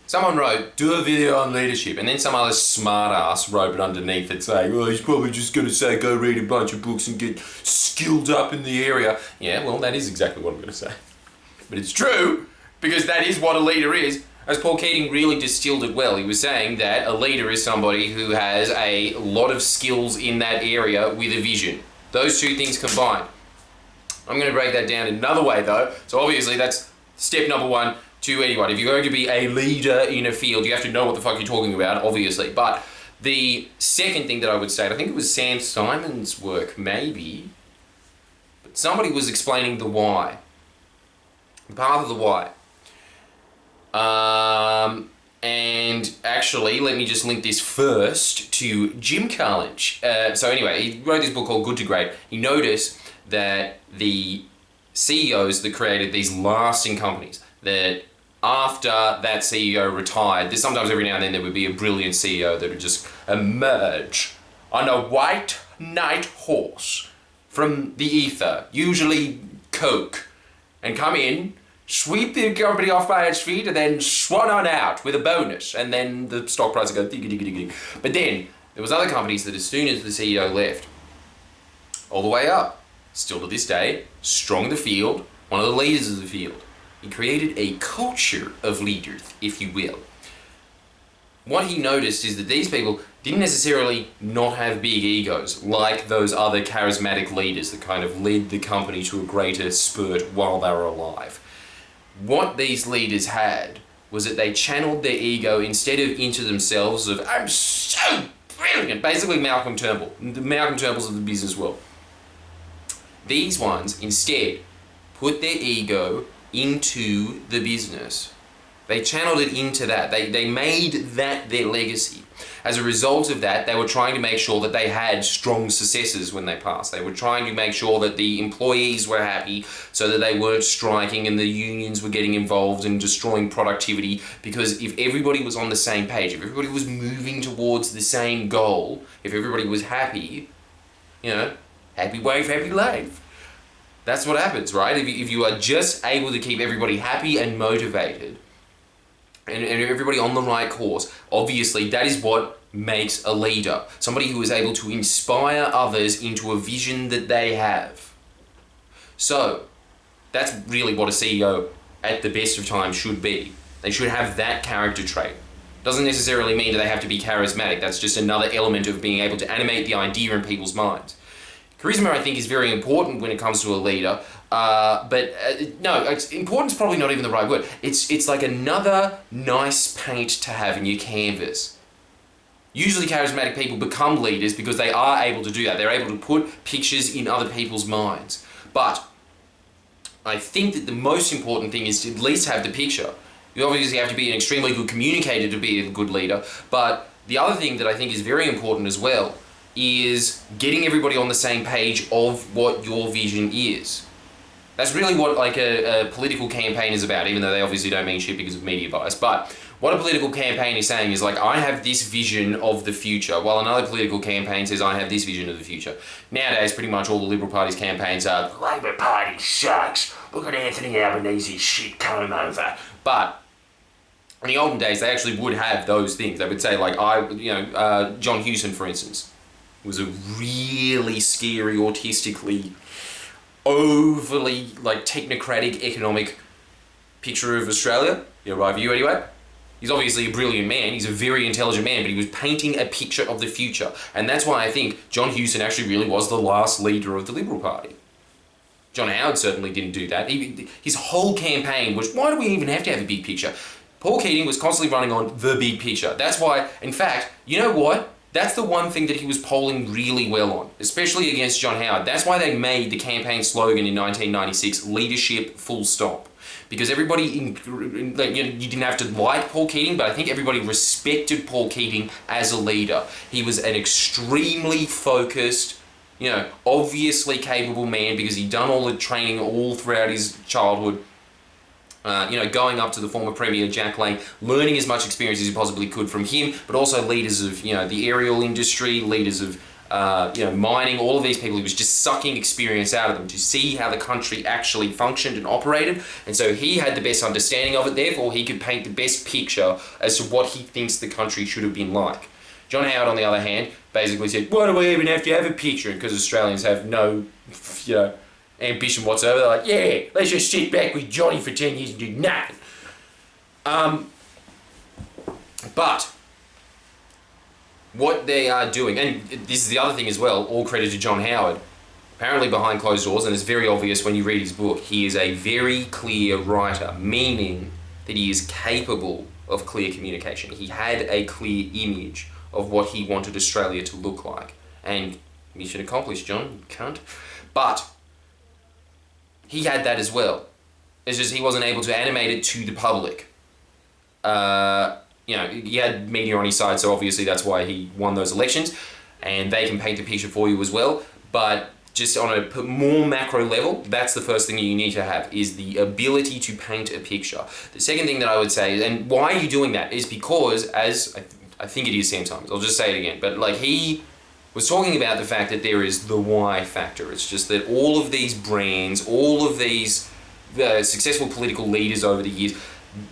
Someone wrote, do a video on leadership, and then some other smart ass wrote it underneath it saying, well, he's probably just going to say go read a bunch of books and get skilled up in the area. Yeah, well, that is exactly what I'm going to say. But it's true, because that is what a leader is. As Paul Keating really distilled it well, he was saying that a leader is somebody who has a lot of skills in that area with a vision. Those two things combined. I'm going to break that down another way though. So obviously that's step number one to anyone. If you're going to be a leader in a field, you have to know what the fuck you're talking about, obviously. But the second thing that I would say, and I think it was Sam Simon's work, maybe, but somebody was explaining the why. The path of the why. And actually, let me just link this first to Jim Carlinge. So anyway, he wrote this book called Good to Great. He noticed that the CEOs that created these lasting companies, that after that CEO retired, there's sometimes every now and then there would be a brilliant CEO that would just emerge on a white knight horse from the ether, usually coke, and come in, sweep the company off by its feet, and then swan on out with a bonus, and then the stock price would go digga. But then there was other companies that as soon as the CEO left, all the way up, still to this day, strong in the field, one of the leaders of the field. He created a culture of leaders, if you will. What he noticed is that these people didn't necessarily not have big egos like those other charismatic leaders that kind of led the company to a greater spurt while they were alive. What these leaders had was that they channeled their ego instead of into themselves of, I'm so brilliant, basically Malcolm Turnbull, the Malcolm Turnbulls of the business world. These ones instead put their ego into the business. They channeled it into that. They made that their legacy. As a result of that, they were trying to make sure that they had strong successors when they passed. They were trying to make sure that the employees were happy so that they weren't striking and the unions were getting involved and destroying productivity, because if everybody was on the same page, if everybody was moving towards the same goal, if everybody was happy, you know, happy wife, happy life. That's what happens, right? If you are just able to keep everybody happy and motivated, and everybody on the right course, obviously that is what makes a leader. Somebody who is able to inspire others into a vision that they have. So, that's really what a CEO at the best of times should be. They should have that character trait. Doesn't necessarily mean that they have to be charismatic. That's just another element of being able to animate the idea in people's minds. Charisma, I think, is very important when it comes to a leader, no, important's probably not even the right word. It's like another nice paint to have in your canvas. Usually charismatic people become leaders because they are able to do that. They're able to put pictures in other people's minds. But I think that the most important thing is to at least have the picture. You obviously have to be an extremely good communicator to be a good leader, but the other thing that I think is very important as well is getting everybody on the same page of what your vision is. That's really what like a political campaign is about, even though they obviously don't mean shit because of media bias. But what a political campaign is saying is like, I have this vision of the future, while another political campaign says, I have this vision of the future. Nowadays, pretty much all the Liberal Party's campaigns are, the Labor Party sucks, look at Anthony Albanese's shit coming over. But in the olden days, they actually would have those things. They would say like, John Hewson, for instance, was a really scary, autistically, overly like technocratic economic picture of Australia. Yeah, right view anyway. He's obviously a brilliant man, he's a very intelligent man, but he was painting a picture of the future. And that's why I think John Hewson actually really was the last leader of the Liberal Party. John Howard certainly didn't do that. His whole campaign was, why do we even have to have a big picture? Paul Keating was constantly running on the big picture. That's why, in fact, you know what? That's the one thing that he was polling really well on, especially against John Howard. That's why they made the campaign slogan in 1996, leadership full stop. Because everybody, you didn't have to like Paul Keating, but I think everybody respected Paul Keating as a leader. He was an extremely focused, obviously capable man because he'd done all the training all throughout his childhood. Going up to the former Premier Jack Lang, learning as much experience as he possibly could from him, but also leaders of, the aerial industry, leaders of mining, all of these people. He was just sucking experience out of them to see how the country actually functioned and operated. And so he had the best understanding of it, therefore he could paint the best picture as to what he thinks the country should have been like. John Howard, on the other hand, basically said, why do we even have to have a picture? Because Australians have no, ambition whatsoever. They're like, yeah, let's just sit back with Johnny for 10 years and do nothing. But what they are doing, and this is the other thing as well, all credit to John Howard, apparently behind closed doors, and it's very obvious when you read his book, he is a very clear writer, meaning that he is capable of clear communication. He had a clear image of what he wanted Australia to look like. And mission accomplished, John, you cunt. But he had that as well. It's just he wasn't able to animate it to the public. He had media on his side, so obviously that's why he won those elections, and they can paint the picture for you as well. But just on a more macro level, that's the first thing you need to have, is the ability to paint a picture. The second thing that I would say, and why are you doing that, is because, as I think it is Sam Thomas, I'll just say it again, but he was talking about the fact that there is the why factor. It's just that all of these brands, all of these successful political leaders over the years,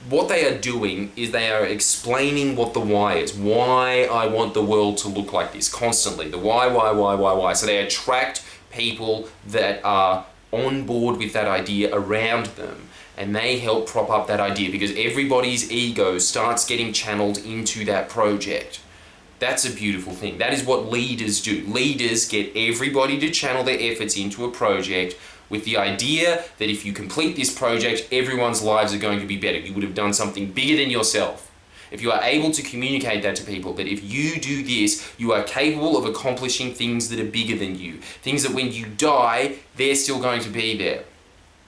what they are doing is they are explaining what the why is. Why I want the world to look like this constantly. The why. So they attract people that are on board with that idea around them, and they help prop up that idea because everybody's ego starts getting channeled into that project. That's a beautiful thing. That is what leaders do. Leaders get everybody to channel their efforts into a project with the idea that if you complete this project, everyone's lives are going to be better. You would have done something bigger than yourself. If you are able to communicate that to people, that if you do this, you are capable of accomplishing things that are bigger than you. Things that when you die, they're still going to be there.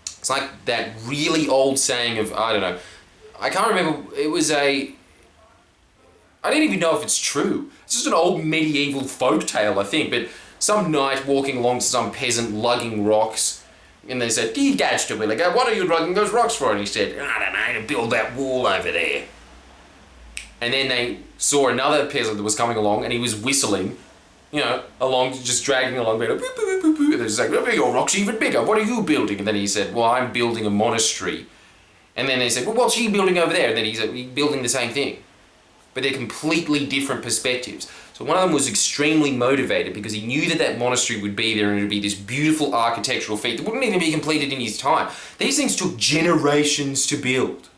It's like that really old saying of, I don't know, I can't remember, I don't even know if it's true. It's just an old medieval folk tale, I think, but some knight walking along to some peasant lugging rocks, and they said, "Dear Gadster, Willie, what are you lugging those rocks for?" And he said, "I don't know, to build that wall over there." And then they saw another peasant that was coming along, and he was whistling, along, just dragging along, and they're just like, "Your rock's even bigger, what are you building?" And then he said, "Well, I'm building a monastery." And then they said, "Well, what's he building over there?" And then he said, "He's building the same thing." But they're completely different perspectives. So one of them was extremely motivated because he knew that that monastery would be there and it would be this beautiful architectural feat that wouldn't even be completed in his time. These things took generations to build.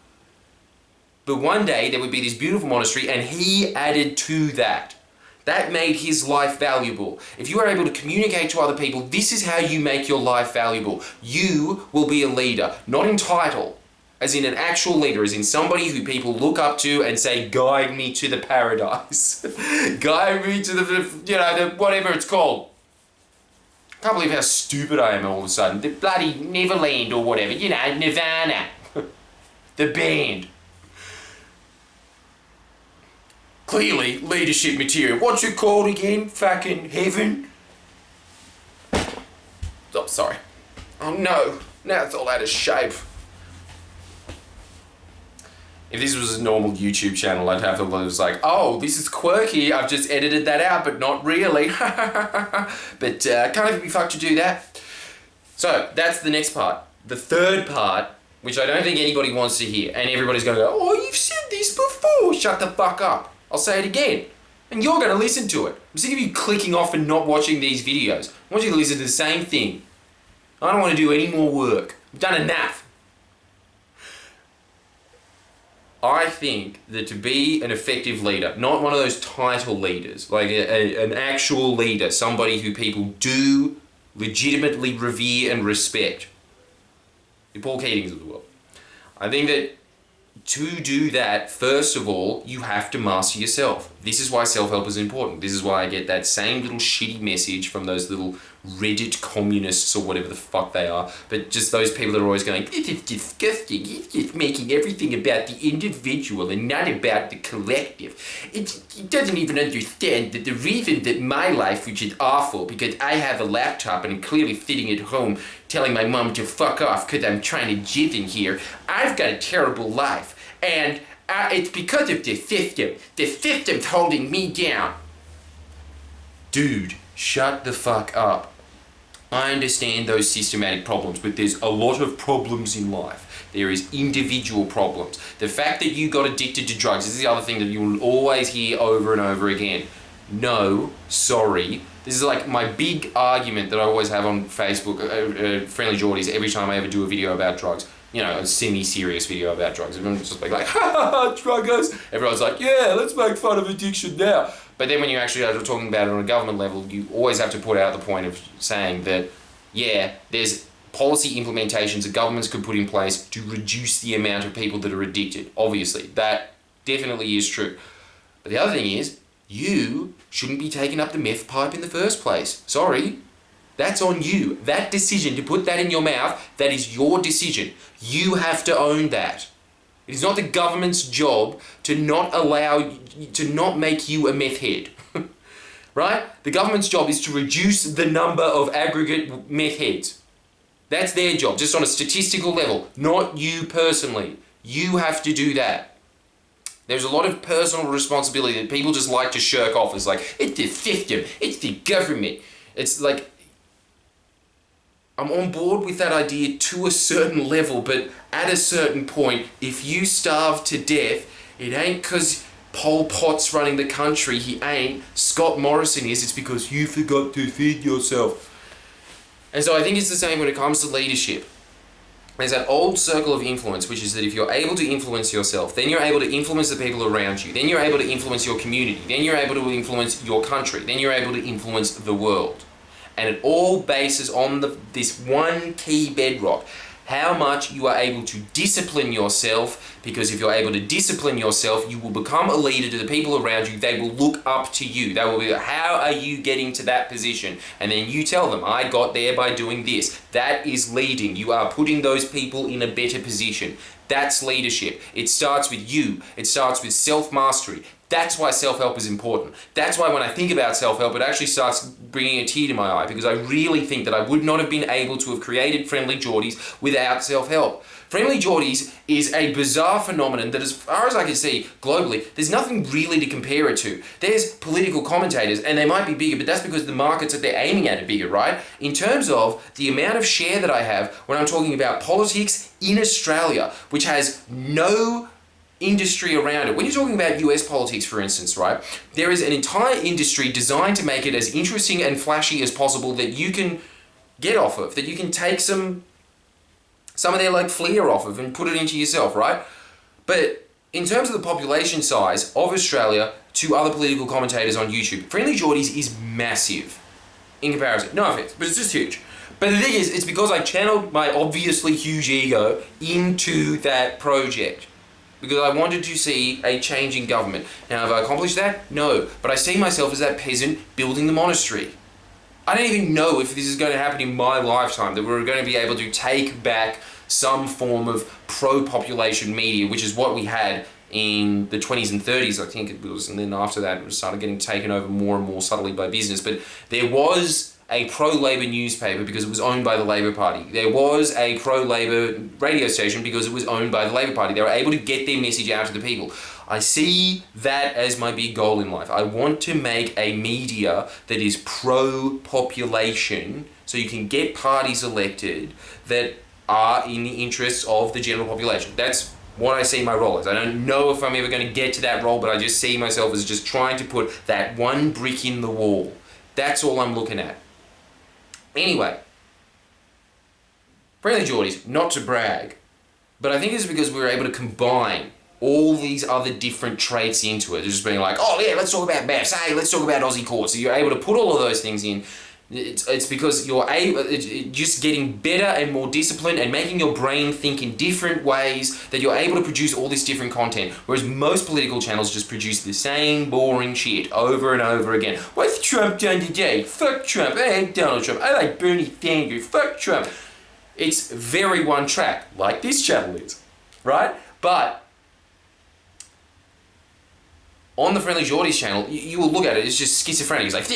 But one day there would be this beautiful monastery and he added to that. That made his life valuable. If you are able to communicate to other people, this is how you make your life valuable. You will be a leader, not in title, as in an actual leader, as in somebody who people look up to and say, guide me to the paradise. Guide me to the whatever it's called. I can't believe how stupid I am all of a sudden. The bloody Neverland or whatever, Nirvana. The band. Clearly, leadership material. What's it called again? Fucking heaven? Oh, sorry. Oh no, now it's all out of shape. If this was a normal YouTube channel, I'd have a lot of like, oh, this is quirky, I've just edited that out, but not really. But can't even be fucked to do that. So, that's the next part. The third part, which I don't think anybody wants to hear, and everybody's going to go, oh, you've said this before, shut the fuck up. I'll say it again. And you're going to listen to it. I'm sick of you clicking off and not watching these videos. I want you to listen to the same thing. I don't want to do any more work. I've done enough. I think that to be an effective leader, not one of those title leaders, like an actual leader, somebody who people do legitimately revere and respect, the Paul Keatings of the world. I think that to do that, first of all, you have to master yourself. This is why self-help is important. This is why I get that same little shitty message from those little Reddit communists or whatever the fuck they are, but just those people that are always going, this is disgusting, he's just making everything about the individual and not about the collective. It doesn't even understand that the reason that my life, which is awful because I have a laptop and I'm clearly sitting at home telling my mom to fuck off because I'm trying to jizz in here, I've got a terrible life. And it's because of the system. The system's holding me down. Dude, shut the fuck up. I understand those systematic problems, but there's a lot of problems in life. There is individual problems. The fact that you got addicted to drugs, this is the other thing that you will always hear over and over again. No, sorry. This is like my big argument that I always have on Facebook, Friendly Geordies, every time I ever do a video about drugs. You know, a semi-serious video about drugs. Everyone's just like, ha ha ha, druggers. Everyone's like, yeah, let's make fun of addiction now. But then when you actually are talking about it on a government level, you always have to put out the point of saying that, yeah, there's policy implementations that governments could put in place to reduce the amount of people that are addicted. Obviously, that definitely is true. But the other thing is, you shouldn't be taking up the meth pipe in the first place. Sorry. That's on you. That decision to put that in your mouth, that is your decision. You have to own that. It is not the government's job to not make you a meth head. Right? The government's job is to reduce the number of aggregate meth heads. That's their job, just on a statistical level, not you personally. You have to do that. There's a lot of personal responsibility that people just like to shirk off. It's like, it's the system, it's the government. It's like, I'm on board with that idea to a certain level, but at a certain point, if you starve to death, it ain't because Pol Pot's running the country, he ain't. Scott Morrison is, it's because you forgot to feed yourself. And so I think it's the same when it comes to leadership. There's that old circle of influence, which is that if you're able to influence yourself, then you're able to influence the people around you, then you're able to influence your community, then you're able to influence your country, then you're able to influence the world. And it all bases on this one key bedrock. How much you are able to discipline yourself, because if you're able to discipline yourself, you will become a leader to the people around you. They will look up to you. They will be like, how are you getting to that position? And then you tell them, I got there by doing this. That is leading. You are putting those people in a better position. That's leadership. It starts with you. It starts with self-mastery. That's why self-help is important. That's why when I think about self-help, it actually starts bringing a tear to my eye, because I really think that I would not have been able to have created Friendly Geordies without self-help. Friendly Geordies is a bizarre phenomenon that, as far as I can see globally, there's nothing really to compare it to. There's political commentators, and they might be bigger, but that's because the markets that they're aiming at are bigger, right? In terms of the amount of share that I have when I'm talking about politics in Australia, which has no industry around it. When you're talking about US politics, for instance, right, there is an entire industry designed to make it as interesting and flashy as possible that you can get off of, that you can take some of their like flair off of and put it into yourself, right? But in terms of the population size of Australia to other political commentators on YouTube, Friendly Geordies is massive in comparison. No offense, but it's just huge. But the thing is, it's because I channeled my obviously huge ego into that project, because I wanted to see a change in government. Now, have I accomplished that? No. But I see myself as that peasant building the monastery. I don't even know if this is going to happen in my lifetime, that we're going to be able to take back some form of pro-population media, which is what we had in the 20s and 30s, I think it was, and then after that it started getting taken over more and more subtly by business. But there was a pro-Labor newspaper because it was owned by the Labor Party. There was a pro-Labor radio station because it was owned by the Labor Party. They were able to get their message out to the people. I see that as my big goal in life. I want to make a media that is pro-population, so you can get parties elected that are in the interests of the general population. That's what I see my role as. I don't know if I'm ever going to get to that role, but I just see myself as just trying to put that one brick in the wall. That's all I'm looking at. Anyway, Friendly Geordies, not to brag, but I think it's because we were able to combine all these other different traits into it. Just being like, oh yeah, let's talk about maths, hey, let's talk about Aussie courts. So you're able to put all of those things in. It's because you're able, just getting better and more disciplined and making your brain think in different ways, that you're able to produce all this different content. Whereas most political channels just produce the same boring shit over and over again. What's Trump done today? Fuck Trump. I hate Donald Trump. I like Bernie Sanders. Fuck Trump. It's very one track, like this channel is, right? But on the Friendly Geordies channel, you will look at it, it's just schizophrenic. It's like,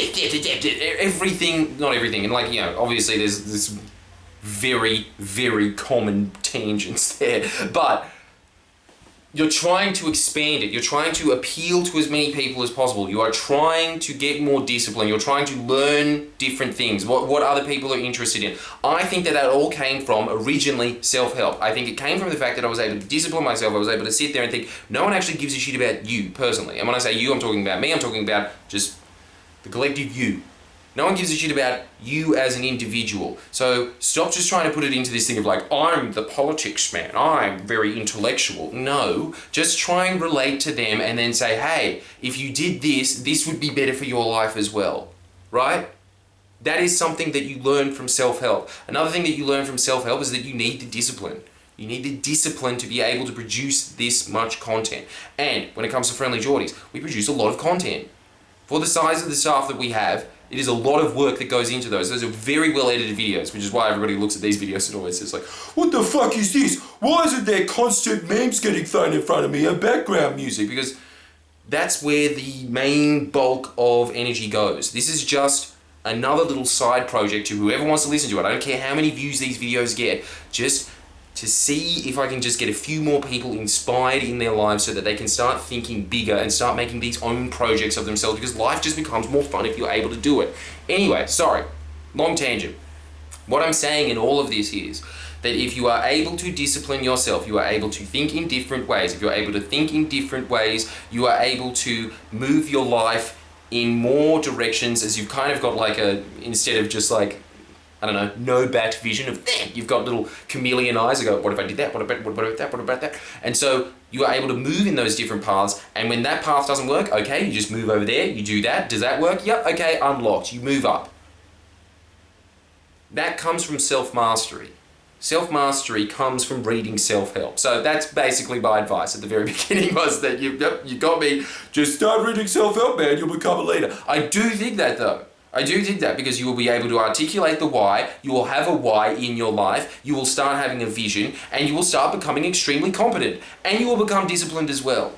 everything, not everything. And like, you know, obviously there's this very, very common tangents there. But you're trying to expand it. You're trying to appeal to as many people as possible. You are trying to get more discipline. You're trying to learn different things, what other people are interested in. I think that all came from originally self-help. I think it came from the fact that I was able to discipline myself. I was able to sit there and think, no one actually gives a shit about you personally. And when I say you, I'm talking about me. I'm talking about just the collective you. No one gives a shit about you as an individual. So stop just trying to put it into this thing of like, I'm the politics man, I'm very intellectual. No, just try and relate to them and then say, hey, if you did this, this would be better for your life as well, right? That is something that you learn from self-help. Another thing that you learn from self-help is that you need the discipline. You need the discipline to be able to produce this much content. And when it comes to Friendly Geordies, we produce a lot of content. For the size of the staff that we have, it is a lot of work that goes into those. Those are very well edited videos, which is why everybody looks at these videos and always says like, what the fuck is this? Why isn't there constant memes getting thrown in front of me and background music? Because that's where the main bulk of energy goes. This is just another little side project to whoever wants to listen to it. I don't care how many views these videos get, just to see if I can just get a few more people inspired in their lives so that they can start thinking bigger and start making these own projects of themselves, because life just becomes more fun if you're able to do it. Anyway, sorry, long tangent. What I'm saying in all of this is that if you are able to discipline yourself, you are able to think in different ways. If you're able to think in different ways, you are able to move your life in more directions, as you've kind of got like instead of just like, I don't know, no bat vision of them. You've got little chameleon eyes that go, what if I did that? What about that? What about that? And so you are able to move in those different paths. And when that path doesn't work, okay, you just move over there, you do that. Does that work? Yep, okay, unlocked. You move up. That comes from self-mastery. Self-mastery comes from reading self-help. So that's basically my advice at the very beginning, was that you got me, just start reading self-help, man, you'll become a leader. I do think that though. I do think that, because you will be able to articulate the why, you will have a why in your life, you will start having a vision, and you will start becoming extremely competent, and you will become disciplined as well.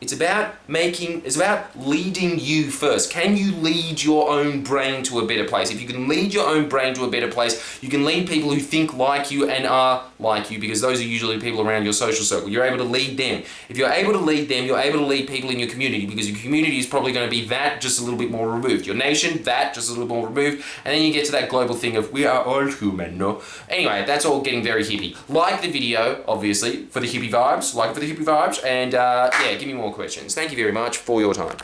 It's about leading you first. Can you lead your own brain to a better place? If you can lead your own brain to a better place, you can lead people who think like you and are like you, because those are usually the people around your social circle. You're able to lead them. If you're able to lead them, you're able to lead people in your community, because your community is probably going to be that just a little bit more removed. Your nation, that just a little more removed. And then you get to that global thing of, we are all human, no? Anyway, that's all getting very hippie. Like the video, obviously, for the hippie vibes. Like it for the hippie vibes. And yeah, give me more questions. Thank you very much for your time.